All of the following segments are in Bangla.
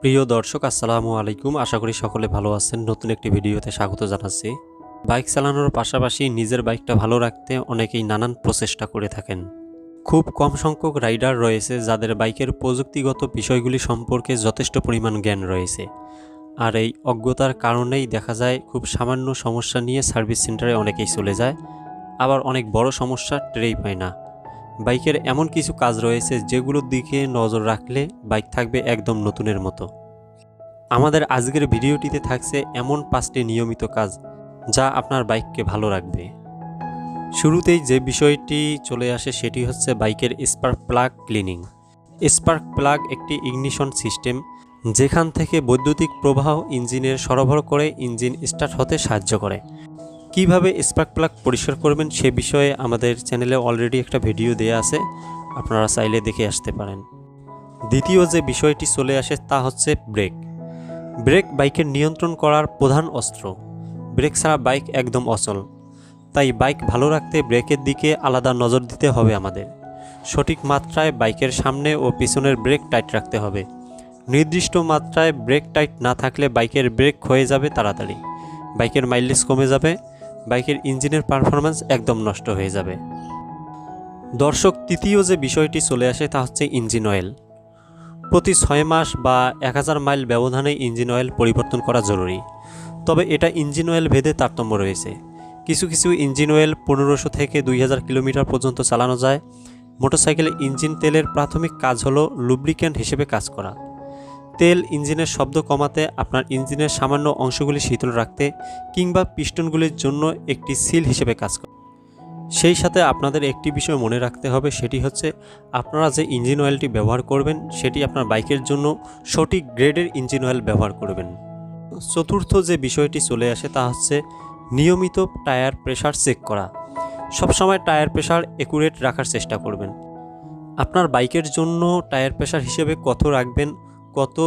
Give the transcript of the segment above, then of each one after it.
প্রিয় দর্শক আসসালামু আলাইকুম। আশা করি সকলে ভালো আছেন। নতুন একটি ভিডিওতে স্বাগত জানাচ্ছি। বাইক চালানোর পাশাপাশি নিজের বাইকটা ভালো রাখতে অনেকেই নানান প্রচেষ্টা করে থাকেন। খুব কম সংখ্যক রাইডার রয়েছে যাদের বাইকের প্রযুক্তিগত বিষয়গুলি সম্পর্কে যথেষ্ট পরিমাণ জ্ঞান রয়েছে। আর এই অজ্ঞতার কারণেই দেখা যায় খুব সামান্য সমস্যা নিয়ে সার্ভিস সেন্টারে অনেকেই চলে যায়, আবার অনেক বড় সমস্যা টেরই পায় না। বাইকের এমন কিছু কাজ রয়েছে যেগুলোর দিকে নজর রাখলে বাইক থাকবে একদম নতুনের মতো। আমাদের আজকের ভিডিওটিতে থাকছে এমন 5টি নিয়মিত কাজ যা আপনার বাইককে ভালো রাখবে। শুরুতেই যে বিষয়টি চলে আসে সেটি হচ্ছে বাইকের spark plug cleaning. Spark plug একটি ইগনিশন সিস্টেম যেখান থেকে বৈদ্যুতিক প্রবাহ ইঞ্জিনের সরবরাহ করে ইঞ্জিন স্টার্ট হতে সাহায্য করে। কিভাবে স্পার্ক প্লাগ পরিষ্কার করবেন সে বিষয়ে আমাদের চ্যানেলে অলরেডি একটা ভিডিও দেয়া আছে, আপনারা চাইলে দেখে আসতে পারেন। দ্বিতীয় যে বিষয়টি চলে আসে তা হচ্ছে ব্রেক। ব্রেক বাইকের নিয়ন্ত্রণ করার প্রধান অস্ত্র। ব্রেক ছাড়া বাইক একদম অচল। তাই বাইক ভালো রাখতে ব্রেকের দিকে আলাদা নজর দিতে হবে আমাদের। সঠিক মাত্রায় বাইকের সামনে ও পিছনের ব্রেক টাইট রাখতে হবে। নির্দিষ্ট মাত্রায় ব্রেক টাইট না থাকলে বাইকের ব্রেক ক্ষয়ে যাবে তাড়াতাড়ি, বাইকের মাইলেজ কমে যাবে, বাইকের ইঞ্জিনের পারফরম্যান্স একদম নষ্ট হয়ে যাবে। দর্শক, তৃতীয় যে বিষয়টি চলে আসে তা হচ্ছে ইঞ্জিন অয়েল। প্রতি 6 মাস বা 1000 মাইল ব্যবধানে ইঞ্জিন অয়েল পরিবর্তন করা জরুরি। তবে এটা ইঞ্জিন অয়েল ভেদে তারতম্য রয়েছে। কিছু কিছু ইঞ্জিন অয়েল 1500 থেকে 2000 কিলোমিটার পর্যন্ত চালানো যায়। মোটরসাইকেলের ইঞ্জিন তেলের প্রাথমিক কাজ হলো লুব্রিক্যান্ট হিসেবে কাজ করা। তেল ইঞ্জিনের শব্দ কমাতে, আপনার ইঞ্জিনের সামান্য অংশগুলি শীতল রাখতে কিংবা পিস্টনগুলির জন্য একটি সিল হিসেবে কাজ করে। সেই সাথে আপনাদের একটি বিষয় মনে রাখতে হবে, সেটি হচ্ছে আপনারা যে ইঞ্জিন অয়েলটি ব্যবহার করবেন সেটি আপনার বাইকের জন্য সঠিক গ্রেডের ইঞ্জিন অয়েল ব্যবহার করবেন। চতুর্থ যে বিষয়টি চলে আসে তা হচ্ছে নিয়মিত টায়ার প্রেসার চেক করা। সবসময় টায়ার প্রেসার অ্যাকুরেট রাখার চেষ্টা করবেন। আপনার বাইকের জন্য টায়ার প্রেসার হিসেবে কত রাখবেন, কত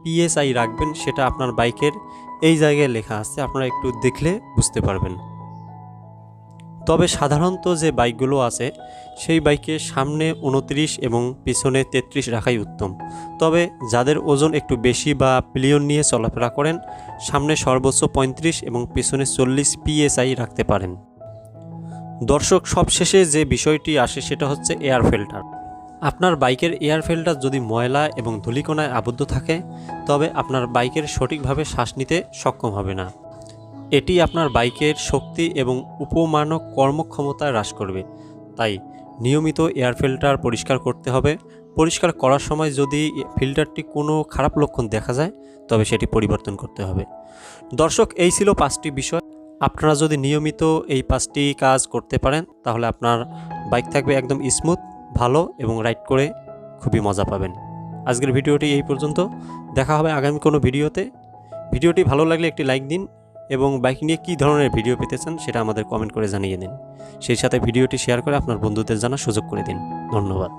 PSI রাখবেন সেটা আপনার বাইকের এই জায়গায় লেখা আছে, আপনারা একটু দেখলে বুঝতে পারবেন। তবে সাধারণত যে বাইকগুলো আছে সেই বাইকে সামনে 29 এবং পিছনে 33 রাখাই উত্তম। তবে যাদের ওজন একটু বেশি বা পিলিয়ন নিয়ে চলাফেরা করেন, সামনে সর্বোচ্চ 35 এবং পিছনে 40 PSI রাখতে পারেন। দর্শক, সবশেষে যে বিষয়টি আসে সেটা হচ্ছে এয়ার ফিল্টার। আপনার বাইকের এয়ার ফিল্টার যদি ময়লা এবং ধূলিকণায় আবদ্ধ থাকে তবে আপনার বাইকের সঠিকভাবে শ্বাস নিতে সক্ষম হবে না। এটি আপনার বাইকের শক্তি এবং উপমানক কর্মক্ষমতা হ্রাস করবে। তাই নিয়মিত এয়ার ফিল্টার পরিষ্কার করতে হবে। পরিষ্কার করার সময় যদি ফিল্টারটি কোনো খারাপ লক্ষণ দেখা যায় তবে সেটি পরিবর্তন করতে হবে। দর্শক, এই ছিল 5টি বিষয়। আপনারা যদি নিয়মিত এই 5টি কাজ করতে পারেন তাহলে আপনার বাইক থাকবে একদম স্মুথ, ভালো এবং রাইড করে খুবই মজা পাবেন। আজকের ভিডিওটি এই পর্যন্ত। দেখা হবে আগামী কোনো ভিডিওতে। ভিডিওটি ভালো লাগলে একটি লাইক দিন এবং বাইক নিয়ে কী ধরনের ভিডিও পেতে চান সেটা আমাদের কমেন্ট করে জানিয়ে দিন। সেই সাথে ভিডিওটি শেয়ার করে আপনার বন্ধুদের জানার সুযোগ করে দিন। ধন্যবাদ।